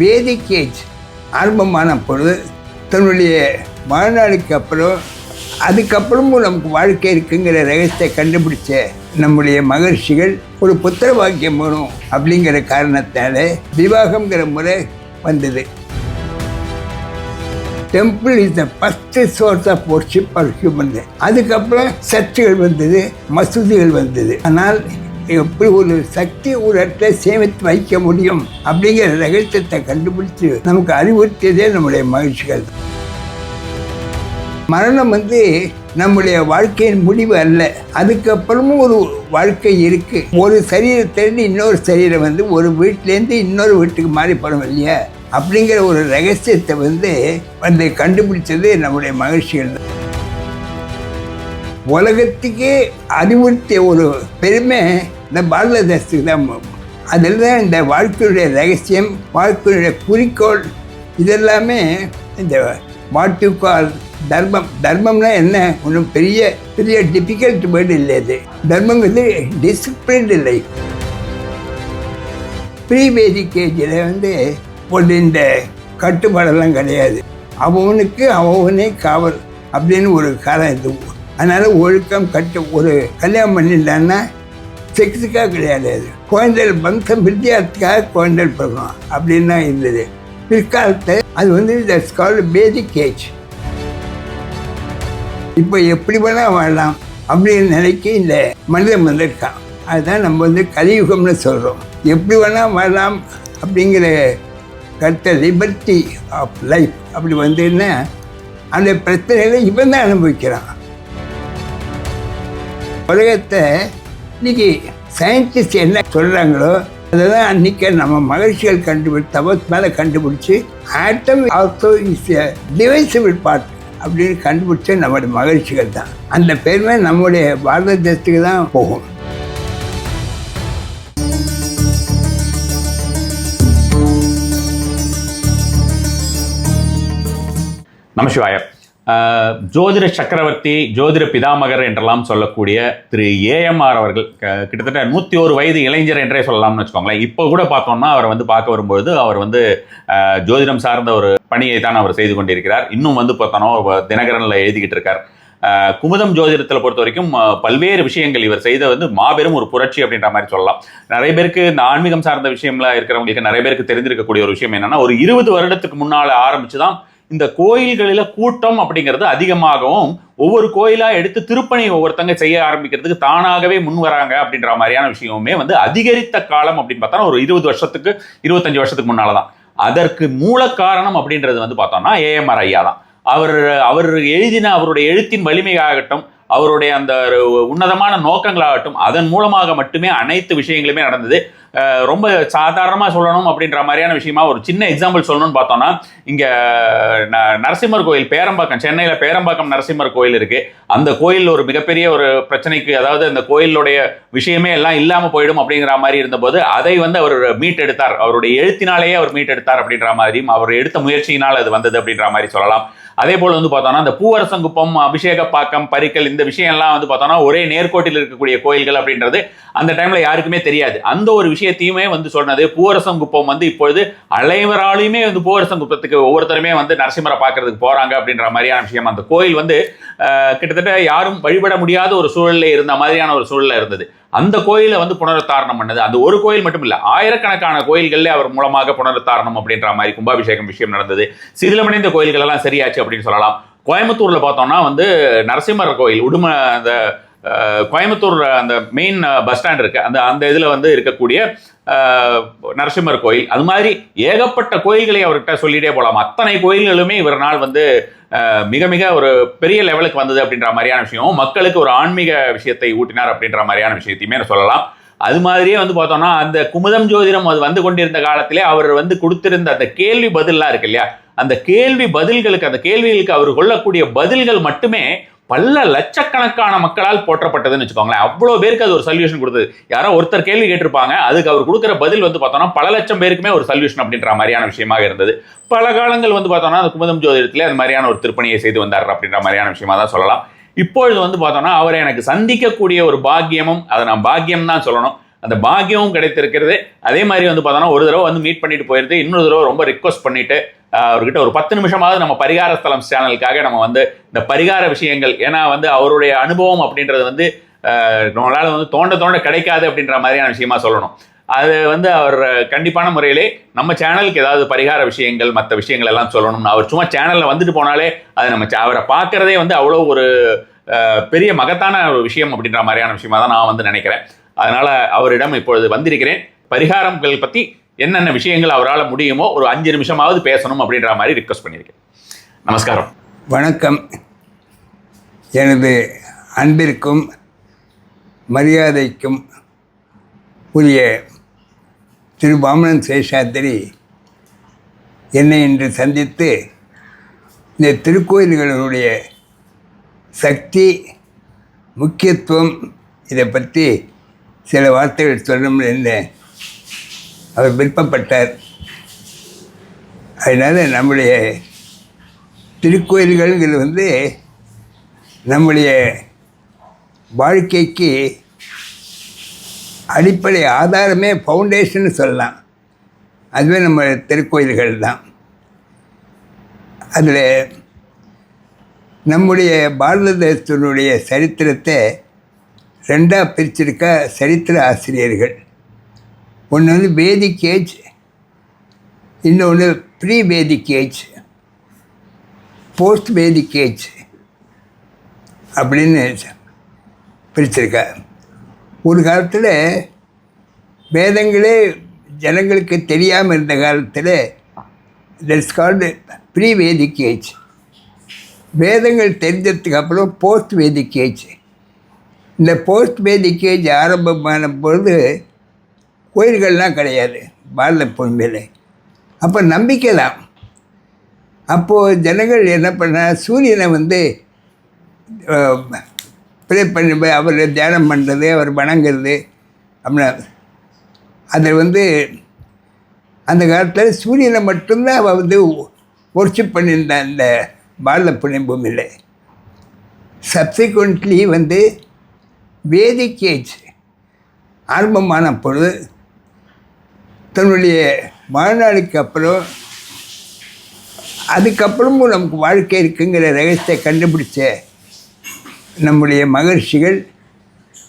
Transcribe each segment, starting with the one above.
வேதிக் age ஆரம்பமான பொழுது தன்னுடைய வாழ்நாளுக்கு அப்புறம் அதுக்கப்புறமும் நமக்கு வாழ்க்கை இருக்குங்கிற ரகசியத்தை கண்டுபிடிச்ச நம்முடைய மகர்ஷிகள் ஒரு புத்திர பாக்கியம் வேணும் அப்படிங்கிற காரணத்தால் விவாகம்ங்கிற முறை வந்தது. Temple is the first source of worship for human. அதுக்கப்புறம் சர்ச்சுகள் வந்தது, மசூதிகள் வந்தது. ஆனால் எப்படி ஒரு சக்தி ஒரு இடத்துல சேமித்து வைக்க முடியும் அப்படிங்கிற ரகசியத்தை கண்டுபிடிச்சு நமக்கு அறிவுறுத்தியதே நம்முடைய மகிழ்ச்சிகள். மரணம் நம்முடைய வாழ்க்கையின் முடிவு அல்ல, அதுக்கப்புறமும் ஒரு வாழ்க்கை இருக்கு. ஒரு சரீரத்திலேருந்து இன்னொரு சரீரம் ஒரு வீட்டிலேருந்து இன்னொரு வீட்டுக்கு மாறி போகிறோம் இல்லையா, அப்படிங்கிற ஒரு ரகசியத்தை கண்டுபிடிச்சது நம்முடைய மகிழ்ச்சிகள். உலகத்துக்கே அறிவுறுத்திய ஒரு பெருமை இந்த பாரதத்துக்கு தான். அதில் தான் இந்த வாழ்க்கையுடைய ரகசியம், வாழ்க்கையுடைய குறிக்கோள் இதெல்லாமே இந்த வாட் யூ கால் தர்மம். தர்மம்னா என்ன, ஒன்றும் பெரிய பெரிய டிஃபிகல்ட் வேர்டு இல்லை. அது தர்மங்கிறது டிசிப்ளின்டு லைஃப். ப்ரீ வேதிக் ஏஜில் ஒரு இந்த கட்டுப்பாடெல்லாம் கிடையாது. அவனுக்கு அவனே காவல் அப்படின்னு ஒரு காலம் இது. அதனால் ஒழுக்கம் ஒரு கல்யாணம் பண்ணிட்டான்னா செக்ஸுக்காக கிடையாது, அது குழந்தைகள் வம்சம் வித்தியாசத்துக்காக குழந்தைகள் பிறக்கணும் அப்படின்னு தான் இருந்தது. பிற்காலத்தை அது தட்ஸ் கால்டு வேதிக் ஏஜ். இப்போ எப்படி வேணால் வாழலாம் அப்படிங்கிற நிலைக்கு இந்த மனிதன் வந்திருக்கான். அதுதான் நம்ம கலியுகம்னு சொல்கிறோம். எப்படி வேணால் வாழலாம் அப்படிங்கிற கருத்தை லிபர்ட்டி ஆஃப் லைஃப் அப்படி அந்த பிரச்சனைகளை இவன் தான் அனுபவிக்கிறான். உலகத்தை இன்னைக்கு சயின்டிஸ்ட் என்ன சொல்கிறாங்களோ அதை தான் அன்றைக்கி நம்ம மகிழ்ச்சிகள் தபஸ் மேலே கண்டுபிடிச்சி atom also is a divisible part அப்படின்னு கண்டுபிடிச்ச நம்முடைய மகிழ்ச்சிகள் தான். அந்த பெருமை நம்முடைய பாரத தேசத்துக்கு தான் போகும். நமசிவாய. ஜோதிட சக்கரவர்த்தி, ஜோதிட பிதாமகர் என்றெல்லாம் சொல்லக்கூடிய திரு ஏஎம்ஆர் அவர்கள் கிட்டத்தட்ட 101 வயது இளைஞர் என்றே சொல்லலாம்னு வச்சுக்கோங்களேன். இப்போ கூட பார்த்தோம்னா அவர் பார்க்க வரும்பொழுது அவர் ஜோதிடம் சார்ந்த ஒரு பணியை தான் அவர் செய்து கொண்டிருக்கிறார். இன்னும் பார்த்தோன்னா தினகரனில் எழுதிக்கிட்டு இருக்கார். குமுதம் ஜோதிடத்தில் பொறுத்த வரைக்கும் பல்வேறு விஷயங்கள் இவர் செய்த மாபெரும் ஒரு புரட்சி அப்படின்ற மாதிரி சொல்லலாம். நிறைய பேருக்கு இந்த ஆன்மீகம் சார்ந்த விஷயம்லாம் இருக்கிறவங்களுக்கு நிறைய பேருக்கு தெரிந்திருக்கக்கூடிய ஒரு விஷயம் என்னன்னா, ஒரு 20 வருடத்துக்கு முன்னால் ஆரம்பிச்சு தான் இந்த கோயில்களில் கூட்டம் அப்படிங்கிறது அதிகமாகவும் ஒவ்வொரு கோயிலா எடுத்து திருப்பணி ஒவ்வொருத்தங்க செய்ய ஆரம்பிக்கிறதுக்கு தானாகவே முன் வராங்க அப்படின்ற மாதிரியான விஷயமுமே அதிகரித்த காலம் அப்படின்னு பார்த்தோம்னா ஒரு 20 வருஷத்துக்கு 25 வருஷத்துக்கு முன்னாலதான். அதற்கு மூல காரணம் அப்படின்றது பார்த்தோம்னா ஏஎம்ஆர் ஐயா தான். அவர் எழுதின அவருடைய எழுத்தின் வலிமையாகட்டும், அவருடைய அந்த உன்னதமான நோக்கங்களாகட்டும், அதன் மூலமாக மட்டுமே அனைத்து விஷயங்களுமே நடந்தது. ரொம்ப சாதாரணமாக சொல்லணும் அப்படின்ற மாதிரியான விஷயமா ஒரு சின்ன எக்ஸாம்பிள் சொல்லணும்னு பார்த்தோம்னா, இங்கே நரசிம்மர் கோயில் பேரம்பாக்கம், சென்னையில் பேரம்பாக்கம் நரசிம்மர் கோயில் இருக்கு. அந்த கோயில் ஒரு மிகப்பெரிய ஒரு பிரச்சனைக்கு, அதாவது அந்த கோயிலுடைய விஷயமே எல்லாம் இல்லாமல் போயிடும் அப்படிங்கிற மாதிரி இருந்தபோது அதை அவர் மீட்டெடுத்தார். அவருடைய எழுத்தினாலேயே அவர் மீட்டெடுத்தார் அப்படின்ற மாதிரியும் அவர் எடுத்த முயற்சியினால் அது வந்தது அப்படின்ற மாதிரி சொல்லலாம். அதே போல் பார்த்தோம்னா இந்த பூவரசங்குப்பம், அபிஷேகப்பாக்கம், பரிக்கல், இந்த விஷயம் எல்லாம் பார்த்தோம்னா ஒரே நேர்கோட்டில் இருக்கக்கூடிய கோயில்கள் அப்படின்றது அந்த டைம்ல யாருக்குமே தெரியாது. அந்த ஒரு விஷயத்தையுமே சொன்னது பூவரசங்குப்பம். இப்பொழுது அனைவராலையுமே பூவரசங்குப்பத்துக்கு ஒவ்வொருத்தருமே நரசிம்மரை பார்க்கறதுக்கு போறாங்க அப்படின்ற மாதிரியான விஷயம். அந்த கோயில் கிட்டத்தட்ட யாரும் வழிபட முடியாத ஒரு சூழல்ல இருந்த மாதிரியான ஒரு சூழல்ல இருந்தது. அந்த கோயிலை புனருத்தாரணம் பண்ணது. அந்த ஒரு கோயில் மட்டும் இல்ல, ஆயிரக்கணக்கான கோயில்கள்ல அவர் மூலமாக புனருத்தாரணம் அப்படின்ற மாதிரி கும்பாபிஷேகம் விஷயம் நடந்தது. சிதிலமடைந்த கோயில்கள் எல்லாம் சரியாச்சு அப்படின்னு சொல்லலாம். கோயம்புத்தூர்ல பார்த்தோம்னா நரசிம்மர் கோயில் உடும அந்த கோயம்புத்தூர் அந்த மெயின் பஸ் ஸ்டாண்ட் இருக்கு, அந்த இதுல இருக்கக்கூடிய நரசிம்மர் கோயில், அது மாதிரி ஏகப்பட்ட கோயில்களை அவர்கிட்ட சொல்லிட்டே போகலாம். அத்தனை கோயில்களுமே இவரால் மிக மிக ஒரு பெரிய லெவலுக்கு வந்தது அப்படின்ற மாதிரியான விஷயம். மக்களுக்கு ஒரு ஆன்மீக விஷயத்தை ஊட்டினார் அப்படின்ற மாதிரியான விஷயத்தையுமே சொல்லலாம். அது மாதிரியே பார்த்தோம்னா அந்த குமுதம் ஜோதிடம் அது கொண்டிருந்த காலத்திலே அவர் கொடுத்திருந்த அந்த கேள்வி பதில்லாம் இருக்கு இல்லையா, அந்த கேள்வி பதில்களுக்கு, அந்த கேள்விகளுக்கு அவர் கொள்ளக்கூடிய பதில்கள் மட்டுமே பல லட்சக்கணக்கான மக்களால் போற்றப்பட்டதுன்னு வச்சுக்கோங்களேன். அவ்வளோ பேருக்கு அது ஒரு சொல்யூஷன் கொடுத்தது. யாரோ ஒருத்தர் கேள்வி கேட்டிருப்பாங்க, அதுக்கு அவர் கொடுக்குற பதில் பார்த்தோம்னா பல லட்சம் பேருக்குமே ஒரு சொல்யூஷன் அப்படின்ற மாதிரியான விஷயமாக இருந்தது. பல காலங்கள் பார்த்தோம்னா அந்த குமுதம் ஜோதிடத்திலே அது மாதிரியான ஒரு திருப்பணியை செய்து வந்தார் அப்படின்ற மாதிரியான விஷயமா தான் சொல்லலாம். இப்பொழுது பார்த்தோம்னா அவரை எனக்கு சந்திக்கக்கூடிய ஒரு பாக்கியமும், அதை நான் பாக்கியம் தான் சொல்லணும். அந்த பாக்கியமும் கிடைத்திருக்கிறது. அதே மாதிரி வந்து பார்த்தோன்னா ஒரு தடவை வந்து மீட் பண்ணிட்டு போயிருது, இன்னொரு தடவை ரொம்ப ரிக்வஸ்ட் பண்ணிட்டு அவர்கிட்ட ஒரு 10 நிமிஷமாவது நம்ம பரிகார ஸ்தலம் சேனலுக்காக நம்ம வந்து இந்த பரிகார விஷயங்கள், ஏன்னா வந்து அவருடைய அனுபவம் அப்படின்றது வந்து நம்மளால வந்து தோண்ட கிடைக்காது அப்படின்ற மாதிரியான விஷயமா சொல்லணும். அது வந்து அவர் கண்டிப்பான முறையிலே நம்ம சேனலுக்கு ஏதாவது பரிகார விஷயங்கள் மற்ற விஷயங்கள் எல்லாம் சொல்லணும். அவர் சும்மா சேனலில் வந்துட்டு போனாலே அது நம்ம அவரை பார்க்குறதே வந்து அவ்வளோ ஒரு பெரிய மகத்தான ஒரு விஷயம் அப்படின்ற மாதிரியான விஷயமா தான் நான் வந்து நினைக்கிறேன். அதனால் அவரிடம் இப்பொழுது வந்திருக்கிறேன். பரிகாரங்கள் பற்றி என்னென்ன விஷயங்கள் அவரால் முடியுமோ ஒரு 5 நிமிஷமாவது பேசணும் அப்படின்ற மாதிரி ரிக்வஸ்ட் பண்ணியிருக்கேன். நமஸ்காரம். வணக்கம். எனது அன்பிற்கும் மரியாதைக்கும் உரிய திரு வாமனன் சேஷாத்திரி என்னை இன்று சந்தித்து இந்த திருக்கோயில்களுடைய சக்தி, முக்கியத்துவம் இதை பற்றி சில வார்த்தைகள் சொல்லணும் என்று அவர் விருப்பப்பட்டார். அதனால் நம்முடைய திருக்கோயில்கள் வந்து நம்முடைய வாழ்க்கைக்கு அடிப்படை ஆதாரமே ஃபவுண்டேஷன் சொல்லலாம். அதுவே நம்ம திருக்கோயில்கள் தான். அதில் நம்முடைய பாரத தேசத்தினுடைய சரித்திரத்தை 2ஆக பிரிச்சிருக்க சரித்திர ஆசிரியர்கள். ஒன்று வந்து வேதிக் ஏஜ், இன்னொன்று pre Vedic age, post Vedic age அப்படின்னு பிரிச்சிருக்கா. ஒரு காலத்தில் வேதங்களே ஜனங்களுக்கு தெரியாமல் இருந்த காலத்தில் that's called pre Vedic age. வேதங்கள் தெரிஞ்சதுக்கு அப்புறம் போஸ்ட் வேதிக் ஏஜ். இந்த போஸ்ட் வேதிக் ஏஜ் ஆரம்பமான பொழுது கோயில்கள்லாம் கிடையாது பாரத பூமியில். அப்போ நம்பிக்கை தான். அப்போது ஜனங்கள் என்ன பண்ண, சூரியனை வந்து ப்ரே பண்ணி அவர் தியானம் பண்ணுறது, அவர் வணங்குறது அப்படின்னா, அதில் வந்து அந்த காலத்தில் சூரியனை மட்டும்தான் அவள் வந்து ஒர்ஷிப் பண்ணியிருந்தான் இந்த பாரத புண்ணிய பூமியில். சப்சிக்வெண்ட்லி வந்து வேதிக் ஏஜ் ஆரம்பமான பொழுது தன்னுடைய வாழ்நாளுக்கு அப்புறம் அதுக்கப்புறமும் நமக்கு வாழ்க்கை இருக்குங்கிற ரகசியத்தை கண்டுபிடிச்ச நம்முடைய மகர்ஷிகள்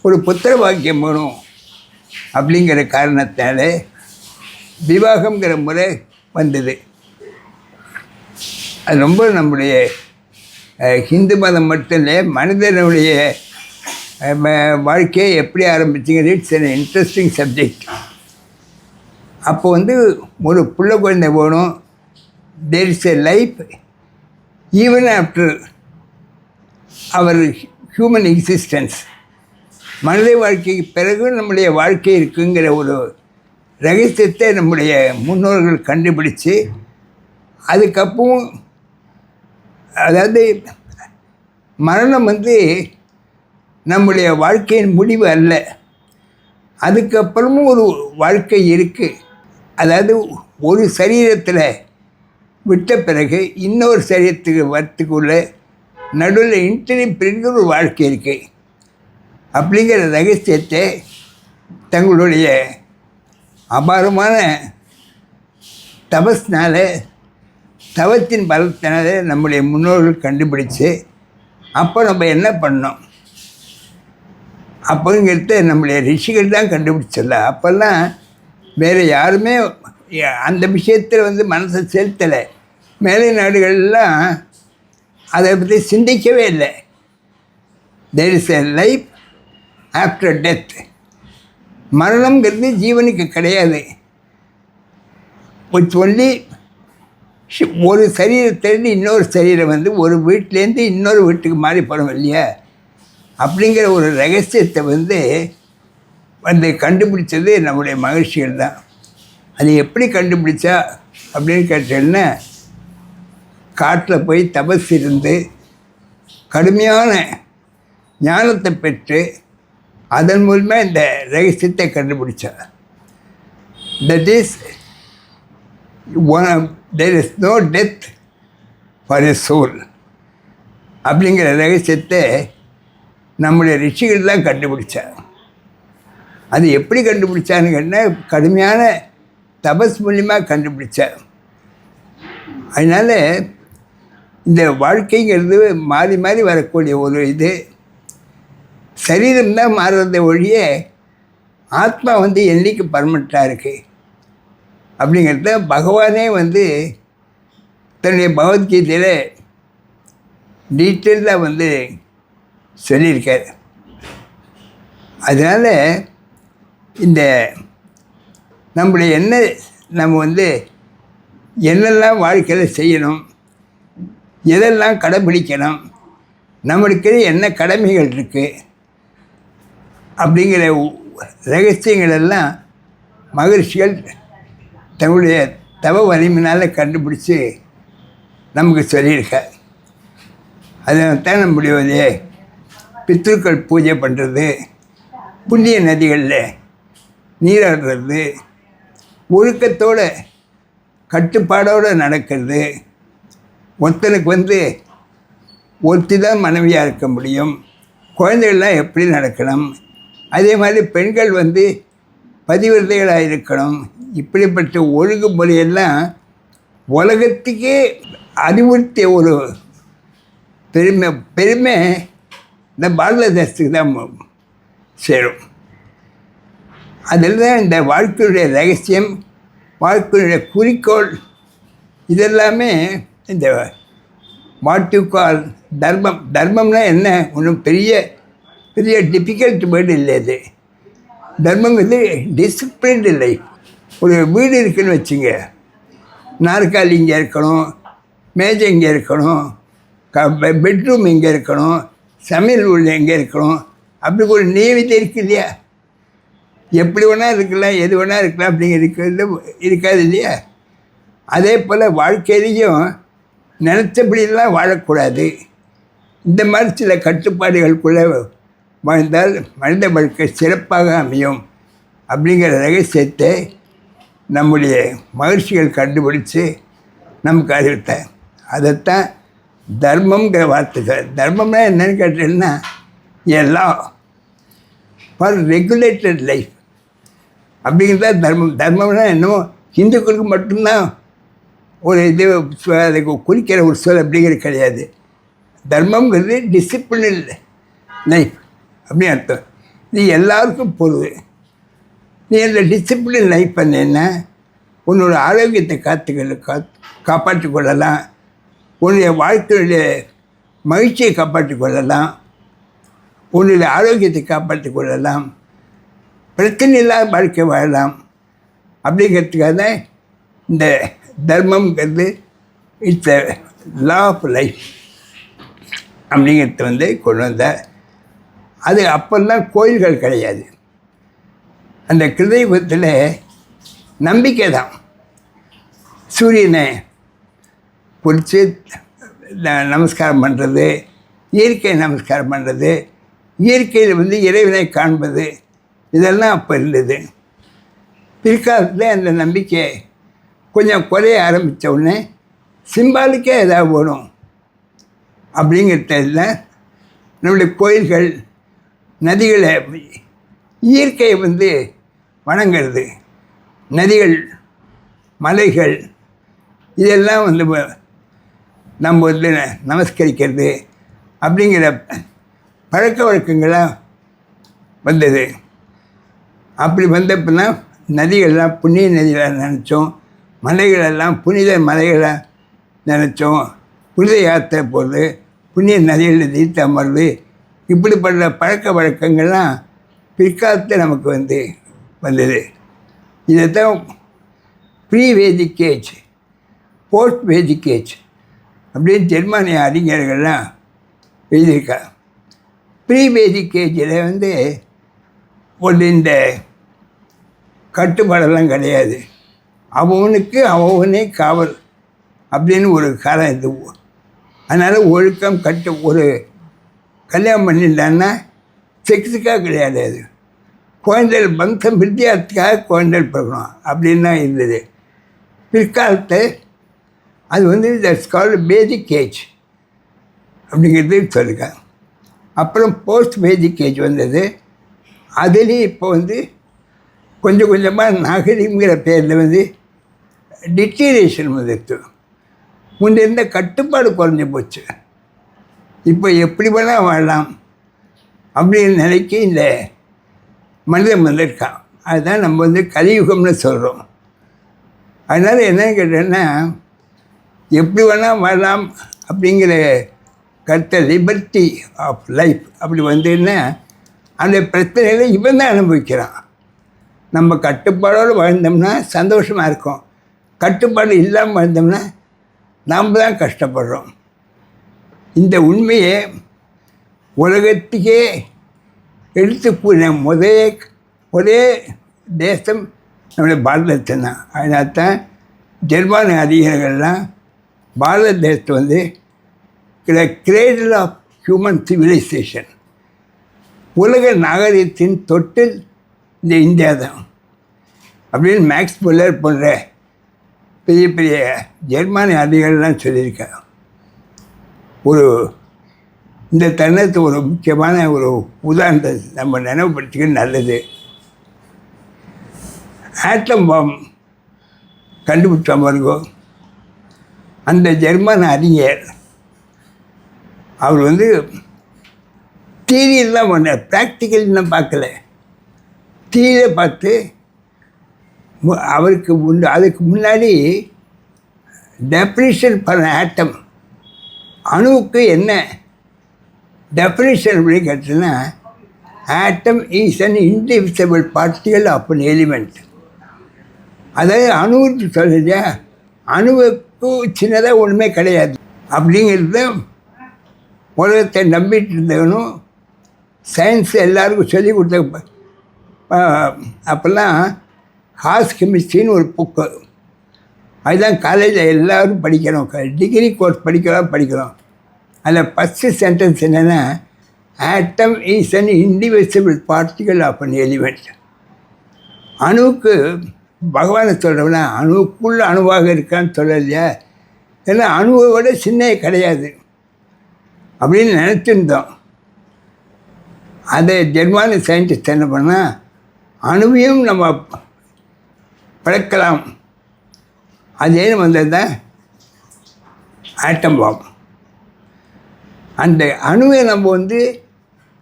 ஒரு புத்திர வாக்கியம் வேணும் அப்படிங்கிற காரணத்தால் விவாகங்கிற முறை வந்தது. அது ரொம்ப நம்முடைய ஹிந்து மதம் மட்டும் இல்லை, மனிதனுடைய வாழ்க்கையை எப்படி ஆரம்பிச்சுங்கிறது இட்ஸ் அன் இன்ட்ரெஸ்டிங் சப்ஜெக்ட். அப்போ வந்து ஒரு பிள்ளை குழந்தை வேணும். There is a life even after our human existence. மனித வாழ்க்கைக்கு பிறகு நம்முடைய வாழ்க்கை இருக்குங்கிற ஒரு ரகசியத்தை நம்முடைய முன்னோர்கள் கண்டுபிடிச்சு, அதுக்கப்புறம் அதாவது மரணம் வந்து நம்முடைய வாழ்க்கையின் முடிவு அல்ல, அதுக்கப்புறமும் ஒரு வாழ்க்கை இருக்குது. அதாவது ஒரு சரீரத்தில் விட்ட பிறகு இன்னொரு சரீரத்துக்கு வரத்துக்குள்ள நடுவில் இன்டர்வியூ பிரிந்து ஒரு வாழ்க்கை இருக்குது. அப்படிங்கிற ரகசியத்தை தங்களுடைய அபாரமான தபஸ்னால, தவத்தின் பலத்தினால நம்முடைய முன்னோர்கள் கண்டுபிடிச்சு, அப்போ நம்ம என்ன பண்ணோம் அப்படிங்கிறத நம்முடைய ரிஷிகள் தான் கண்டுபிடிச்சிடல. அப்போல்லாம் வேறு யாருமே அந்த விஷயத்தில் வந்து மனசை செலுத்தலை. மேலை நாடுகள்லாம் அதை பற்றி சிந்திக்கவே இல்லை. There is a life after death. மரணங்கிறது ஜீவனுக்கு கிடையாது. இட்ஸ் ஒன்லி ஒரு சரீரத்திலேருந்து இன்னொரு சரீரம் வந்து ஒரு வீட்டிலேருந்து இன்னொரு வீட்டுக்கு மாறி போகிறோம் இல்லையா, அப்படிங்கிற ஒரு ரகசியத்தை வந்து கண்டுபிடிச்சது நம்முடைய மகிழ்ச்சிகள் தான். அது எப்படி கண்டுபிடிச்சா அப்படின்னு கேட்டேன்னா, காட்டில் போய் தபஸ் இருந்து கடுமையான ஞானத்தை பெற்று அதன் மூலமாக இந்த ரகசியத்தை கண்டுபிடிச்சா. That is there is no death for a soul அப்படிங்கிற ரகசியத்தை நம்முடைய ரிஷிகள் தான் கண்டுபிடிச்சா. அது எப்படி கண்டுபிடிச்சான்னு கேட்டால் கடுமையான தபஸ் மூலியமாக கண்டுபிடிச்சார். அதனால் இந்த வாழ்க்கைங்கிறது மாறி மாறி வரக்கூடிய ஒரு இது. சரீரம்தான் மாறுறதை ஒழிய ஆத்மா வந்து என்றைக்கு பர்மனெண்ட்டாக இருக்குது அப்படிங்கிறத பகவானே வந்து தன்னுடைய பகவத்கீதையில் டீட்டெயிலாக வந்து சொல்லியிருக்கார். அதனால் இந்த நம்முடைய நம்ம வந்து என்னெல்லாம் வாழ்க்கையில் செய்யணும், எதெல்லாம் கடைப்பிடிக்கணும், நம்மளுக்கு என்ன கடமைகள் இருக்குது அப்படிங்கிற ரகசியங்கள் எல்லாம் மகரிஷிகள் தன்னுடைய தவ வலிமையினால் கண்டுபிடிச்சி நமக்கு சொல்லியிருக்கார். அதனால்தான் நம்முடைய பித்ருக்கள் பூஜை பண்ணுறது, புண்ணிய நதிகளில் நீராடுறது, ஒழுக்கத்தோடு கட்டுப்பாடோடு நடக்கிறது, ஒருத்தனுக்கு வந்து ஒருத்தி தான் மனைவியாக இருக்க முடியும், குழந்தைகள்லாம் எப்படி நடக்கணும், அதே மாதிரி பெண்கள் வந்து பதிவிரதைகளாக இருக்கணும், இப்படிப்பட்ட ஒழுங்குமுறையெல்லாம் உலகத்துக்கே அறிவுறுத்திய ஒரு பெருமை இந்த பாரத தேசத்துக்கு தான் சேரும். அதில் தான் இந்த வாழ்க்கையுடைய ரகசியம், வாழ்க்கையுடைய குறிக்கோள் இதெல்லாமே இந்த வாட்டுக்கால் தர்மம். தர்மம்னா என்ன, ஒன்றும் பெரிய டிஃபிகல்ட் வேர்டு இல்லை. இது தர்மங்கிறது டிசிப்ளின்டு லைஃப். ஒரு வீடு இருக்குதுன்னு வச்சுங்க, நாற்காலி இங்கே இருக்கணும், மேஜை இங்கே இருக்கணும், பெட்ரூம் இங்கே இருக்கணும், சமையல் உள்ள எங்கே இருக்கணும், அப்படி ஒரு நியமித்தம் இருக்குது இல்லையா? எப்படி வேணால் இருக்கலாம், எது வேணால் இருக்கலாம் அப்படிங்கிறது இருக்காது இல்லையா? அதே போல் வாழ்க்கையிலையும் நினச்சபடியெல்லாம் வாழக்கூடாது. இந்த மாதிரி சில கட்டுப்பாடுகளுக்குள்ளே வாழ்ந்தால் மனித வாழ்க்கை சிறப்பாக அமையும் அப்படிங்கிற ரகசியத்தை நம்முடைய மகிழ்ச்சிகள் கண்டுபிடிச்சு நமக்கு அறிவித்தார். அதைத்தான் தர்மங்கிற வார்த்தை. தர்மம்னா என்னன்னு கேட்டீங்கன்னா எல்லாம் ஃபார் ரெகுலேட்டட் லைஃப் அப்படிங்கிறத தர்மம். தர்மம்னா என்னமோ இந்துக்களுக்கு மட்டும்தான் ஒரு இது அதுக்கு குறிக்கிற ஒரு சொல் அப்படிங்கிறது கிடையாது. தர்மங்கிறது டிசிப்ளின் லைஃப் அப்படின்னு அர்த்தம். இது எல்லாருக்கும் பொருள். நீ அந்த டிசிப்ளின் லைஃப் பண்ணேன்னா உன்னோட ஆரோக்கியத்தை காப்பாற்றி கொள்ளலாம், உன்னுடைய வாழ்க்கையுடைய மகிழ்ச்சியை காப்பாற்றி கொள்ளலாம், உன்னுடைய ஆரோக்கியத்தை காப்பாற்றி கொள்ளலாம், பிரச்சனை இல்லாத வாழ்க்கை வாழலாம். அப்படிங்கிறதுக்காக தான் இந்த தர்மங்கிறது it's a law of life அப்படிங்கிறது வந்து கொண்டு வந்தார். அது அப்போல்லாம் கோயில்கள் கிடையாது. அந்த கிருதயுகத்தில் நம்பிக்கை தான். சூரியனை பிடிச்சி நமஸ்காரம் பண்ணுறது, இயற்கை நமஸ்காரம் பண்ணுறது, இயற்கையில் வந்து இறைவனை காண்பது, இதெல்லாம் அப்போ இருந்தது. பிற்காலத்தில் அந்த நம்பிக்கை கொஞ்சம் குறைய ஆரம்பித்த உடனே சிம்பாலிக்கே ஏதாவது வரும் அப்படிங்கிறதுல நம்முடைய கோயில்கள், நதிகளை, இயற்கையை வந்து வணங்கிறது, நதிகள், மலைகள், இதெல்லாம் வந்து நம்ம வந்து நமஸ்கரிக்கிறது அப்படிங்கிற பழக்க வழக்கங்களாக வந்தது. அப்படி வந்தப்போனா நதிகள்லாம் புண்ணிய நதிகளாக நினச்சோம், மலைகளெல்லாம் புனித மலைகளாக நினச்சோம், புனித யாத்திரை போகிறது, புண்ணிய நதிகளில் தீர்த்து அமர்வு, இப்படிப்பட்ட பழக்க வழக்கங்கள்லாம் பிற்காலத்தில் நமக்கு வந்து வந்தது. இதைத்தான் pre Vedic age, post Vedic age அப்படின்னு ஜெர்மானிய அறிஞர்கள்லாம் எழுதியிருக்கா. ப்ரீ வேதிக் ஏஜில் வந்து ஒரு இந்த கட்டுப்பாடெல்லாம் கிடையாது. அவனுக்கு அவனே காவல் அப்படின்னு ஒரு காலம் இது. அதனால் ஒழுக்கம் ஒரு கல்யாணம் பண்ணிட்டான்னா செக்ஸுக்காக கிடையாது, அது குழந்தைகள் வம்சம் வித்தியாசத்துக்காக குழந்தைகள் பிறக்கணும் அப்படின்னு தான் இருந்தது. பிற்காலத்தை அது வந்து தட்ஸ் கால்டு பேசிக் ஏஜ் அப்படிங்கிறது சொல்லியிருக்காங்க. அப்புறம் போஸ்ட் பேசிக் ஏஜ் வந்தது. அதுலேயும் இப்போ வந்து கொஞ்சம் கொஞ்சமாக நாகரிகங்கிற பேரில் வந்து டிட்டீரியேஷன் வந்துடுச்சு. முன்னே இருந்த கட்டுப்பாடு குறைஞ்சி போச்சு. இப்போ எப்படி வேணால் வாழலாம் அப்படின்னு நினைக்கி இந்த மனிதன் வந்திருக்கான். அதுதான் நம்ம வந்து கலியுகம்னு சொல்கிறோம். அதனால் என்னன்னு கேட்டேன்னா, எப்படி வேணால் வாழலாம் அப்படிங்கிற கருத்தை லிபர்ட்டி ஆஃப் லைஃப் அப்படி வந்துன்னா அந்த பிரச்சனைகளை இவன் தான் அனுபவிக்கிறான். நம்ம கட்டுப்பாடோடு வாழ்ந்தோம்னா சந்தோஷமாக இருக்கும். கட்டுப்பாடு இல்லாமல் வாழ்ந்தோம்னா நாம் தான் கஷ்டப்படுறோம். இந்த உண்மையை உலகத்துக்கே எடுத்து கூறின ஒரே தேசம் நம்முடைய பாரதத்தை தான். அதனால தான் ஜெர்மானிய அதிகாரிகள்லாம் பாரத தேசத்தை வந்து கிரேடல் ஆஃப் ஹியூமன் சிவிலைசேஷன், உலக நாகரிகத்தின் தொட்டில் இந்த இந்தியா தான் அப்படின்னு மேக்ஸ் முல்லர் போன்ற பெரிய பெரிய ஜெர்மானிய அதிகாரிகள்லாம் சொல்லியிருக்காங்க. இந்த தருணத்தை ஒரு முக்கியமான ஒரு உதாரணத்தை நம்ம நினைவுபடுத்திக்கிறது நல்லது. ஆட்டம் பாம் கண்டுபிடிச்ச பாருங்கோ, அந்த ஜெர்மன் அறிஞர் அவர் வந்து தியரியெல்லாம் பண்ண, ப்ராக்டிக்கல் இன்னும் பார்க்கல. தியரியை பார்த்து அவருக்கு அதுக்கு முன்னாடி டெஃபினிஷன் பண்ண ஆட்டம், அணுவுக்கு என்ன டெஃபினிஷன் அப்படின்னு கேட்டோன்னா, atom is an indivisible particle of an element. அதாவது அணுவுக்கு சொல்லுறியா, அணுவுக்கு சின்னதாக ஒன்றுமே கிடையாது அப்படிங்கிறது உலகத்தை நம்பிட்டு இருந்தவனும் சயின்ஸ் எல்லாருக்கும் சொல்லி கொடுத்த. அப்போல்லாம் ஹார்ஸ் கெமிஸ்ட்ரின்னு ஒரு புக்கு, அதுதான் காலேஜில் எல்லோரும் படிக்கிறோம். டிகிரி கோர்ஸ் படிக்கிறோம். அதில் ஃபஸ்ட்டு சென்டென்ஸ் என்னென்னா, atom is an indivisible particle of an element. அணுவுக்கு பகவானை சொல்கிறவனா அணுவுக்குள்ள அணுவாக இருக்கான்னு சொல்லலையா, ஏன்னா அணுவை விட சின்ன கிடையாது அப்படின்னு நினச்சிருந்தோம். அதை ஜெர்மானிய சயின்டிஸ்ட் என்ன பண்ணால், அணுவையும் நம்ம பழக்கலாம், அதேன்னு வந்தது தான் ஆட்டம் பாம். அந்த அணுவை நம்ம வந்து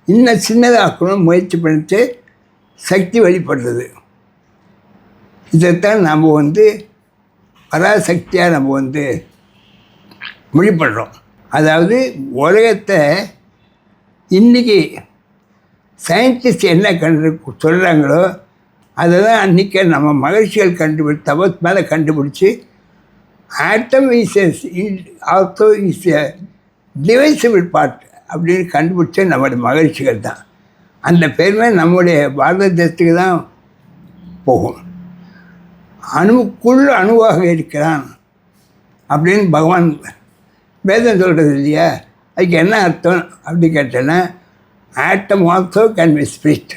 இன்னும் சின்னதாக்கணும் முயற்சி பண்ணிட்டு சக்தி வெளிப்படுறது. இதைத்தான் நம்ம வந்து பராசக்தியாக நம்ம வந்து வழிபடுறோம். அதாவது உலகத்தை இன்றைக்கி சயின்டிஸ்ட் என்ன சொல்கிறாங்களோ அதை தான் அன்றைக்கி நம்ம மகிழ்ச்சிகள் தபஸ் மேலே கண்டுபிடிச்சி atom also is a divisible part அப்படின்னு கண்டுபிடிச்ச நம்மளுடைய மகிழ்ச்சிகள் தான். அந்த பெருமை நம்முடைய பாரத தேசத்துக்கு தான் போகும். அணுவுக்குள் அணுவாக இருக்கிறான் அப்படின்னு பகவான் வேதம் சொல்கிறது இல்லையா. அதுக்கு என்ன அர்த்தம் அப்படி கேட்டேன்னா, ஆட்டம் ஆல்சோ கேன் பி ஸ்பிரிட்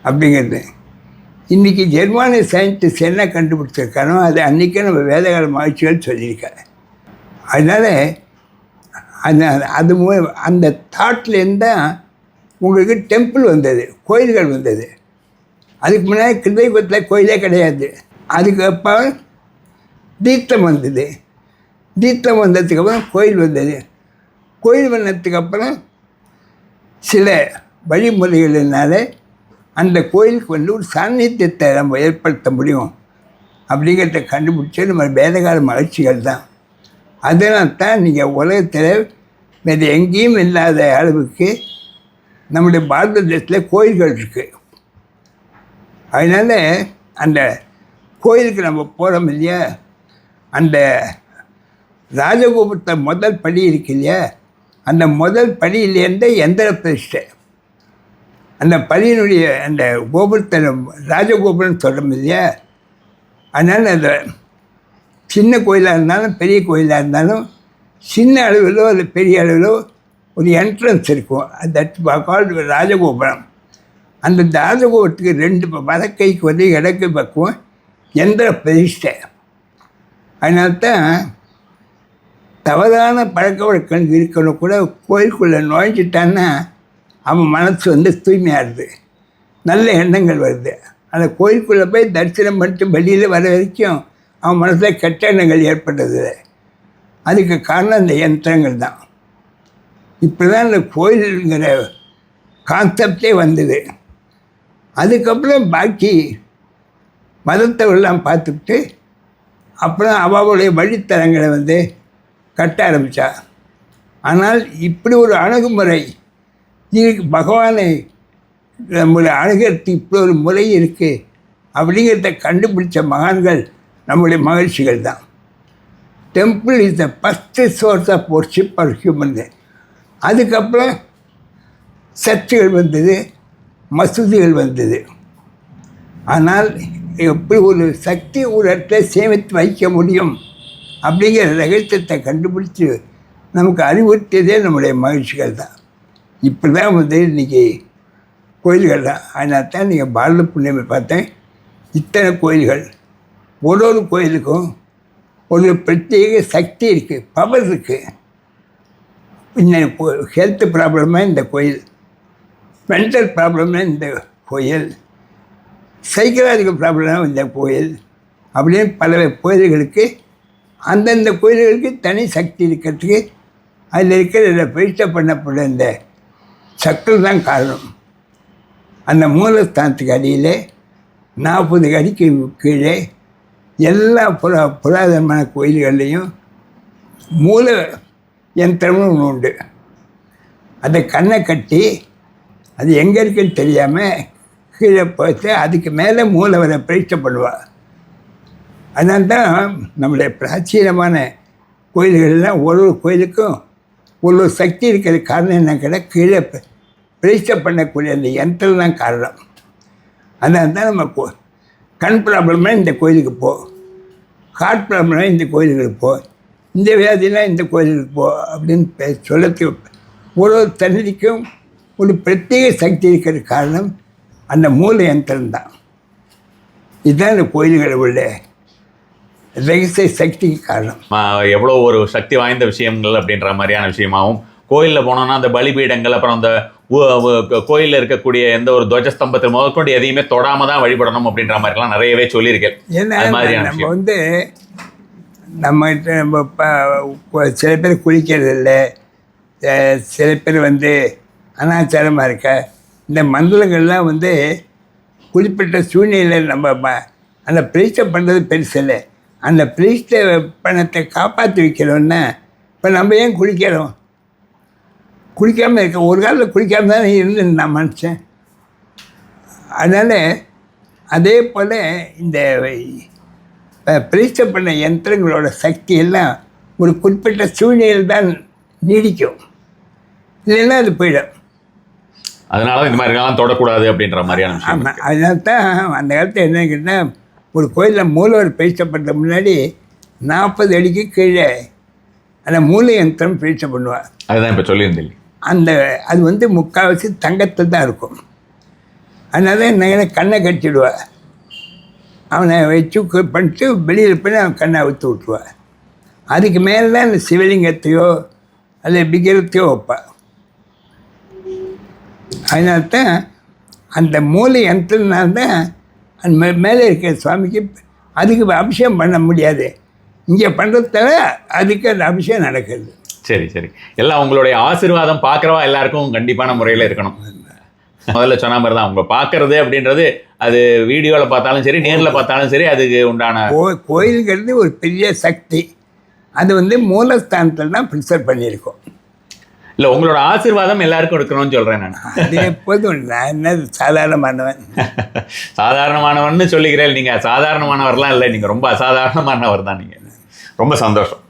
அப்படிங்கிறது. இன்றைக்கி ஜெர்மானிய சயின்டிஸ்ட் என்ன கண்டுபிடிச்சிருக்கானோ அது அன்றைக்கே நம்ம வேதகால மகிழ்ச்சிகள் சொல்லியிருக்காரு. அதனால் அந்த தாட்லேருந்து தான் உங்களுக்கு டெம்பிள் வந்தது, கோயில்கள் வந்தது. அதுக்கு முன்னாடி கிருதயுகத்தில் கோயிலே கிடையாது. அதுக்கப்புறம் தீர்த்தம் வந்தது. தீர்த்தம் வந்ததுக்கப்புறம் கோயில் வந்தது. கோயில் வந்ததுக்கப்புறம் சில வழிமுறைகளினால அந்த கோயிலுக்கு வந்து ஒரு சாநித்தியத்தை நம்ம ஏற்படுத்த முடியும் அப்படிங்கிறத கண்டுபிடிச்சது நம்ம வேதகால மகிழ்ச்சிகள் தான். அதனால தான் நீங்கள் உலகத்தில் வேறு எங்கேயும் இல்லாத அளவுக்கு நம்முடைய பாரத தேசத்தில் கோயில்கள் இருக்குது. அதனால் அந்த கோயிலுக்கு நம்ம போகிறோம் இல்லையா, அந்த ராஜகோபுரத்தை முதல் படி இருக்கு இல்லையா, அந்த முதல் படியிலேருந்து எந்திர பிரதிஷ்டை, அந்த படியினுடைய அந்த கோபுரத்தை ராஜகோபுரம்னு சொல்கிறோம் இல்லையா. அதனால் அந்த சின்ன கோயிலாக இருந்தாலும் பெரிய கோயிலாக இருந்தாலும் சின்ன அளவிலோ அல்ல பெரிய அளவிலோ ஒரு என்ட்ரன்ஸ் இருக்கும். தட் கால்டு ராஜகோபுரம். அந்த ராஜகோபுரத்துக்கு 2 வடக்கைக்கு வந்து இடக்கு பக்குவம் எந்திர பிரதிஷ்டை. அதனால தான் தவறான பழக்க வழக்கங்கள் இருக்கணும் கூட கோயிலுக்குள்ளே நுழைஞ்சிட்டான்னா அவன் மனசு வந்து தூய்மையாகுது, நல்ல எண்ணங்கள் வருது. அந்த கோயிலுக்குள்ளே போய் தரிசனம் பண்ணிட்டு வெளியில் வர வரைக்கும் அவன் மனசில் கெட்ட எண்ணங்கள் ஏற்பட்டது. அதுக்கு காரணம் இந்த யந்திரங்கள் தான். இப்படி தான் இந்த கோயிலுங்கிற கான்செப்டே வந்தது. அதுக்கப்புறம் பாக்கி மதத்தவர்கள்லாம் பார்த்துக்கிட்டு அப்புறம் அவளுடைய வழித்தலங்களை வந்து கட்ட ஆரம்பித்தா. ஆனால் இப்படி ஒரு அணுகுமுறை இதுக்கு பகவானை நம்முடைய அணுகிறதுக்கு இப்படி ஒரு முறை இருக்குது அப்படிங்கிறத கண்டுபிடிச்ச மகான்கள் நம்முடைய மகிழ்ச்சிகள் தான். Temple is the first source of worship for human. அதுக்கப்புறம் சர்ச்சுகள் வந்தது, மசூதிகள் வந்தது. ஆனால் எப்படி ஒரு சக்தி ஒரு இடத்துல சேமித்து வைக்க முடியும் அப்படிங்கிற ரகசியத்தை கண்டுபிடிச்சி நமக்கு அறிவுறுத்தியதே நம்முடைய மகிழ்ச்சிகள் தான். இப்படி தான் வந்து இன்றைக்கி கோயில்கள் தான். அதனால் தான் நீங்கள் பாரத புண்ணியமை பார்த்தேன், இத்தனை கோயில்கள், ஒரு கோயிலுக்கும் ஒரு பிரத்யேக சக்தி இருக்குது, பவர் இருக்குது. இன்னும் ஹெல்த் ப்ராப்ளமாக இந்த கோயில், மென்டல் ப்ராப்ளம்னா இந்த கோயில், சைக்கலாஜிக்கல் ப்ராப்ளமாக இந்த கோயில் அப்படின்னு பல கோயில்களுக்கு அந்தந்த கோயில்களுக்கு தனி சக்தி இருக்கிறதுக்கு அதில் இருக்கிற பிரதிஷ்டை பண்ணப்பட்ட இந்த சக்தி தான் காரணம். அந்த மூலஸ்தானத்துக்கு அடியில் 40 அடிக்கு கீழே எல்லா புராதனமான கோயில்கள்லேயும் மூல யந்திரம்னு ஒன்று உண்டு. அதை கண்ணை கட்டி அது எங்கே இருக்குன்னு தெரியாமல் கீழே போட்டு அதுக்கு மேலே மூலவரை பிரதிஷ்டை பண்ணுவாள். அதனால தான் நம்முடைய பிராச்சீனமான கோயில்கள்லாம் ஒரு கோயிலுக்கும் ஒரு சக்தி இருக்கிற காரணம் என்ன கேட்டால் கீழே பிரதிஷ்டை பண்ணக்கூடிய அந்த யந்திரம் தான் காரணம். அதனால தான் நம்ம கண் ப்ராப்ளம்னா இந்த கோயிலுக்கு போ, ஹார்ட் ப்ராப்ளம்னா இந்த கோயிலுக்கு போ, இந்த வியாதினா இந்த கோயிலுக்கு போ அப்படின்னு சொல்லத்து ஒரு தன்னிக்கும் ஒரு பிரத்யேக சக்தி இருக்கிற காரணம் அந்த மூல யந்திரம் தான். இதுதான் இந்த கோயில்களை உள்ள ரகசிய சக்திக்கு காரணம். எவ்வளோ ஒரு சக்தி வாய்ந்த விஷயங்கள் அப்படின்ற மாதிரியான விஷயமாகவும், கோயிலில் போனோன்னா அந்த பலிபீடங்கள், அப்புறம் அந்த கோயிலில் இருக்கக்கூடிய எந்த ஒரு துவஜஸ்தம்பத்தை முதற்கொண்டு எதையுமே தொடாமல் தான் வழிபடணும் அப்படின்ற மாதிரிலாம் நிறையவே சொல்லியிருக்கேன். ஏன்னா நம்ம வந்து நம்ம சில பேர் குளிக்கிறது இல்லை, சில பேர் வந்து அனாச்சாரமாக இருக்க இந்த மந்திரங்கள்லாம் வந்து குறிப்பிட்ட சூழ்நிலையில் நம்ம அந்த பிரதிஷ்டை பண்ணுறது பெருசு இல்லை. அந்த பிரதிஷ்டை பணத்தை காப்பாற்றி வைக்கிறோன்னா இப்போ நம்ம ஏன் குளிக்கிறோம்? குளிக்காமல் இருக்க ஒரு காலத்தில் குளிக்காமல் தானே இருந்து நான் மனுஷன். அதனால் அதே போல் இந்த பிரதிஷ்டை பண்ண யந்திரங்களோட சக்தி எல்லாம் ஒரு குறிப்பிட்ட சூழ்நிலையில் தான் நீடிக்கும், இல்லைன்னா அது போயிடும். அதனால இந்த மாதிரிலாம் தொடக்கூடாது அப்படின்ற மாதிரியான விஷயம். ஆமாம், அதனால தான் அந்த காலத்தில் என்ன கேட்டால் ஒரு கோயிலில் மூலவர் பிரதிஷ்டை பண்ணுற முன்னாடி 40 அடிக்கு கீழே அந்த மூல யந்திரம் பிரதிஷ்டை பண்ணுவாள். அதுதான் இப்போ சொல்லியிருந்தேன். அது வந்து முக்கால்வாசி தங்கத்தில் தான் இருக்கும். அதனால என்ன கண்ணை கட்டிடுவாள், அவனை வச்சு பண்ணிட்டு வெளியில் போய் அவன் கண்ணை அவுத்து விட்டுருவாள். அதுக்கு மேலே தான் அந்த சிவலிங்கத்தையோ அல்ல விக்கிரத்தையோ வைப்பாள். அதனால்தான் அந்த மூல யந்திரனால்தான் அந்த மேலே இருக்கிற சுவாமிக்கு அதுக்கு அபிஷேகம் பண்ண முடியாது. இங்கே பண்ணுறதால அதுக்கு அந்த அபிஷேகம் நடக்கிறது. சரி சரி, எல்லாம் உங்களுடைய ஆசீர்வாதம் பார்க்குறவா எல்லாருக்கும் கண்டிப்பான முறையில் இருக்கணும். முதல்ல சொன்ன மாதிரி தான், அவங்க பார்க்கறது அப்படின்றது அது வீடியோவில் பார்த்தாலும் சரி, நேரில் பார்த்தாலும் சரி, அதுக்கு உண்டான கோயில்கிறது ஒரு பெரிய சக்தி. அது வந்து மூலஸ்தானத்தில் தான் ப்ரிசர்வ் பண்ணியிருக்கோம். இல்லை, உங்களோட ஆசீர்வாதம் எல்லாருக்கும் எடுக்கணும்னு சொல்கிறேன் நான். அது எப்போதும் நான் என்ன சாதாரணமானவன். சாதாரணமானவன்னு சொல்லிக்கிறேன். நீங்கள் சாதாரணமானவர்லாம் இல்லை, நீங்கள் ரொம்ப அசாதாரணமானவர் தான். நீங்கள் ரொம்ப சந்தோஷம்.